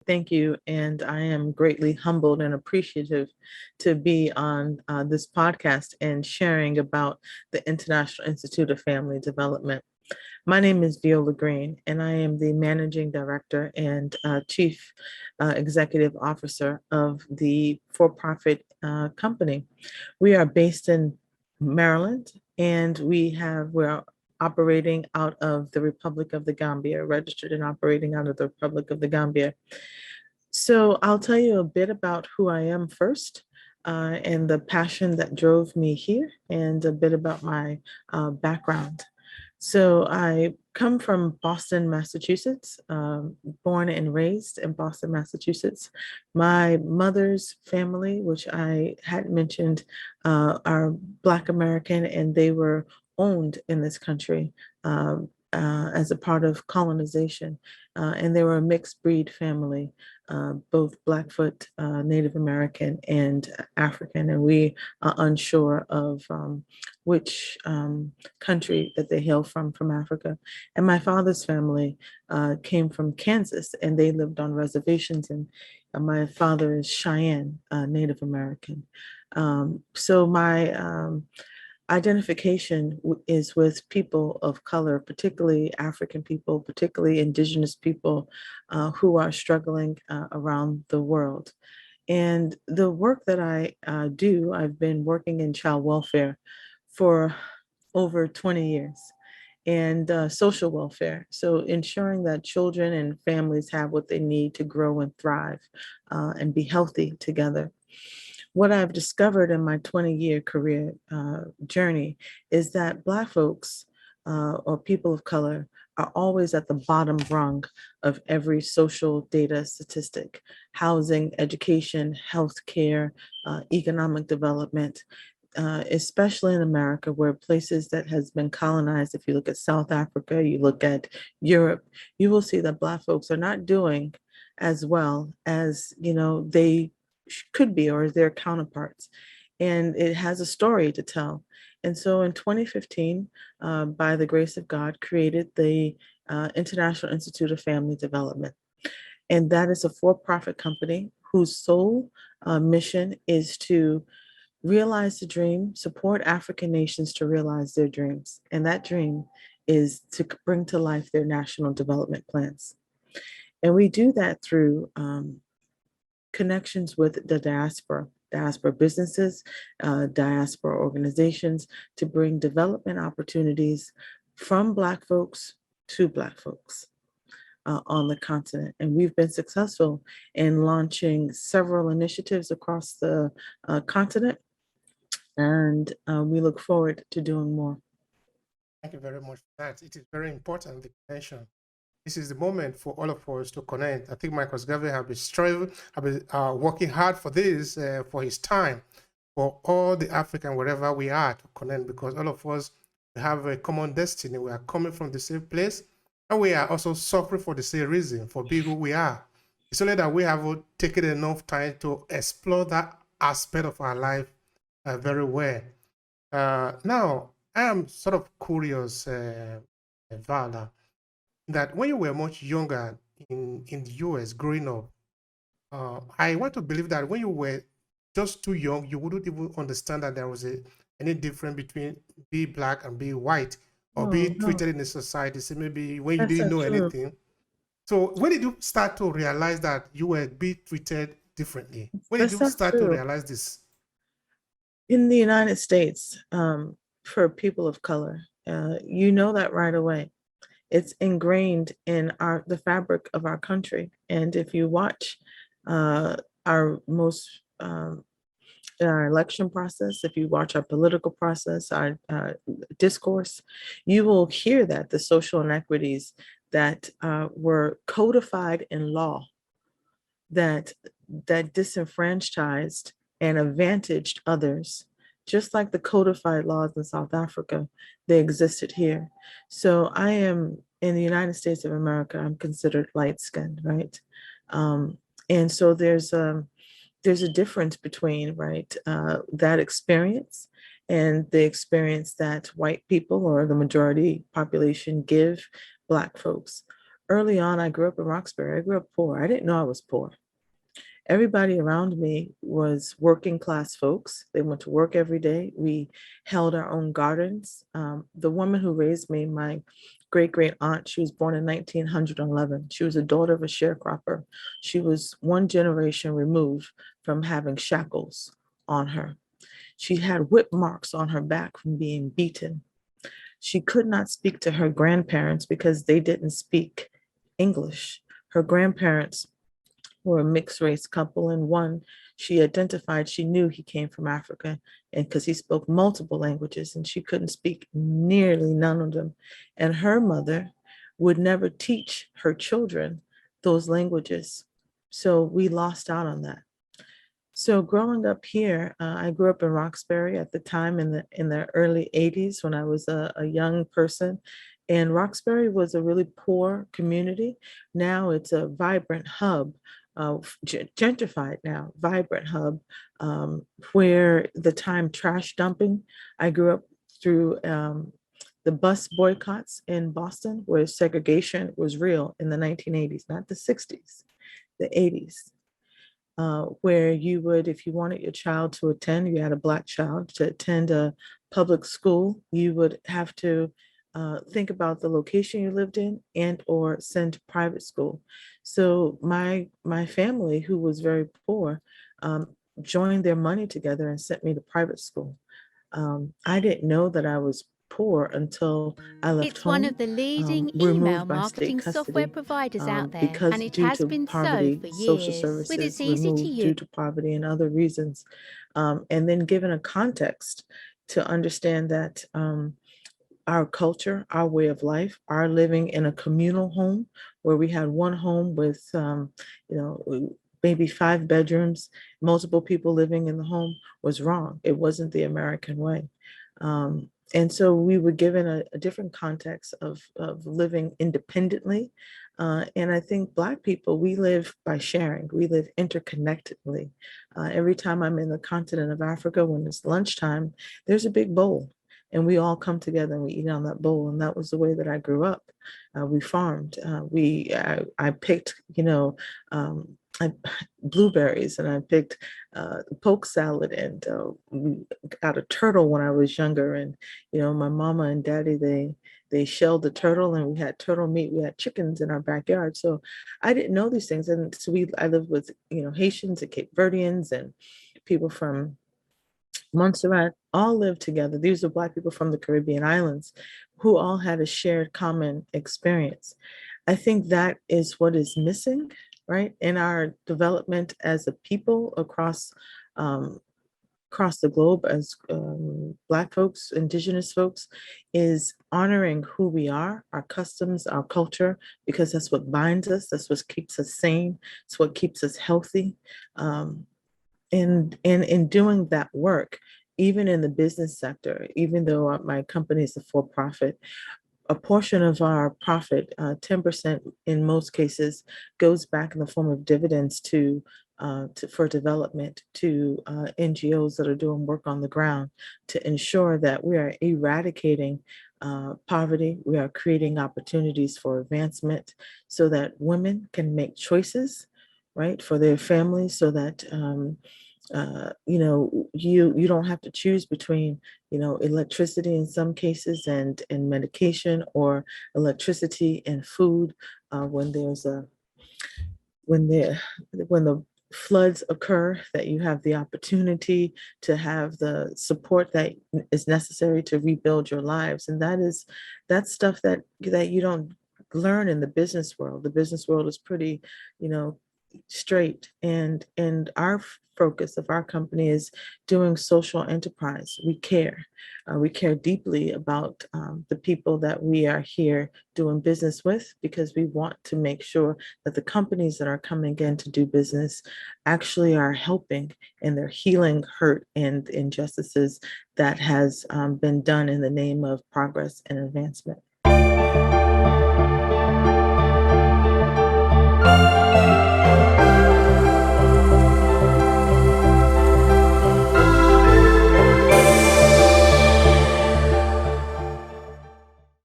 Thank you. And I am greatly humbled and appreciative to be on this podcast and sharing about the International Institute of Family Development. My name is Veola Green, and I am the Managing Director and Chief Executive Officer of the for profit company. We are based in Maryland, and we're operating out of the Republic of the Gambia, registered and operating out of the Republic of the Gambia. So I'll tell you a bit about who I am first, and the passion that drove me here, and a bit about my background. So I come from Boston, Massachusetts, born and raised in Boston, Massachusetts. My mother's family, which I had mentioned, are Black American, and they were owned in this country as a part of colonization. And they were a mixed breed family, both Blackfoot, Native American, and African. And we are unsure of which country that they hail from Africa. And my father's family came from Kansas, and they lived on reservations. And my father is Cheyenne, Native American. So my identification is with people of color, particularly African people, particularly indigenous people who are struggling around the world. And the work that I do, I've been working in child welfare for over 20 years, and social welfare. So ensuring that children and families have what they need to grow and thrive and be healthy together. What I've discovered in my 20-year career journey is that Black folks or people of color are always at the bottom rung of every social data statistic: housing, education, healthcare, economic development. Especially in America, where places that has been colonized, if you look at South Africa, you look at Europe, you will see that Black folks are not doing as well as they could be, or their counterparts. And it has a story to tell. And so in 2015, by the grace of God, created the International Institute of Family Development. And that is a for-profit company whose sole mission is to realize the dream, support African nations to realize their dreams. And that dream is to bring to life their national development plans. And we do that through connections with the diaspora businesses, diaspora organizations, to bring development opportunities from Black folks to Black folks on the continent. And we've been successful in launching several initiatives across the continent, and we look forward to doing more. Thank you very much for that. It is very important that you mention. This is the moment for all of us to connect. I think Michael Gavin have been striving, have been working hard for this, for his time, for all the African, wherever we are, to connect, because all of us have a common destiny. We are coming from the same place, and we are also suffering for the same reason, for being who we are. It's only that we have taken enough time to explore that aspect of our life very well. Now, I am sort of curious, Vala, that when you were much younger in the US growing up, I want to believe that when you were just too young, you wouldn't even understand that there was any difference between being black and being white, or Oh, being no, treated in a society. So maybe when you that's didn't so know true. anything. So when did you start to realize that you were being treated differently? When did That's you so start to true. realize this? In the United States, for people of color, you know that right away. It's ingrained in the fabric of our country. And if you watch uh, our most in our election process, if you watch our political process, our discourse, you will hear that the social inequities that were codified in law, that disenfranchised and advantaged others, just like the codified laws in South Africa, they existed here. So I am in the United States of America. I'm considered light skinned, right? Um, and so there's a difference between, right, that experience and the experience that white people or the majority population give Black folks. early on, I grew up in Roxbury. I grew up poor. I didn't know I was poor. Everybody around me was working class folks. They went to work every day. We held our own gardens. The woman who raised me, my great great aunt, she was born in 1911. She was a daughter of a sharecropper. She was one generation removed from having shackles on her. She had whip marks on her back from being beaten. She could not speak to her grandparents because they didn't speak English. Her grandparents were a mixed race couple, and one she identified, she knew he came from Africa, and because he spoke multiple languages and she couldn't speak nearly none of them. And her mother would never teach her children those languages. So we lost out on that. So growing up here, I grew up in Roxbury at the time in the early 80s when I was a young person. And Roxbury was a really poor community. Now it's a vibrant hub, gentrified now, vibrant hub, where the time trash dumping, I grew up through the bus boycotts in Boston, where segregation was real in the 1980s, not the 60s, the 80s, where you would, if you wanted your child to attend, you had a Black child to attend a public school, you would have to think about the location you lived in and or send to private school. So my family, who was very poor, joined their money together and sent me to private school. I didn't know that I was poor until I left It's one home, of the leading email removed by state marketing software custody, providers out there, because and it due has to been so poverty, for social years. With its services easy to removed use. due to poverty and other reasons. And then given a context to understand that our culture, our way of life, our living in a communal home where we had one home with, you know, maybe 5 bedrooms, multiple people living in the home was wrong. It wasn't the American way. And so we were given a different context of living independently. And I think Black people, we live by sharing, we live interconnectedly. Every time I'm in the continent of Africa, when it's lunchtime, there's a big bowl and we all come together and we eat on that bowl. And that was the way that I grew up. We farmed. I picked, I blueberries and I picked poke salad and we got a turtle when I was younger. And my mama and daddy they shelled the turtle and we had turtle meat. We had chickens in our backyard. So I didn't know these things. And so I lived with Haitians and Cape Verdeans and people from Montserrat, all lived together. These are Black people from the Caribbean islands who all had a shared common experience. I think that is what is missing, right, in our development as a people um, across the globe as Black folks, Indigenous folks, is honoring who we are, our customs, our culture, because that's what binds us, that's what keeps us sane, it's what keeps us healthy. And in doing that work, even in the business sector, even though my company is a for-profit, a portion of our profit, 10% in most cases, goes back in the form of dividends for development to NGOs that are doing work on the ground to ensure that we are eradicating poverty, we are creating opportunities for advancement so that women can make choices, right, for their families, so that you don't have to choose between electricity in some cases and medication, or electricity and food when there's a when the when the floods occur, that you have the opportunity to have the support that is necessary to rebuild your lives. And that's stuff that you don't learn in the business world. The business world is pretty, you know, straight. And our focus of our company is doing social enterprise. We care deeply about the people that we are here doing business with, because we want to make sure that the companies that are coming in to do business actually are helping and they're healing hurt and injustices that has been done in the name of progress and advancement.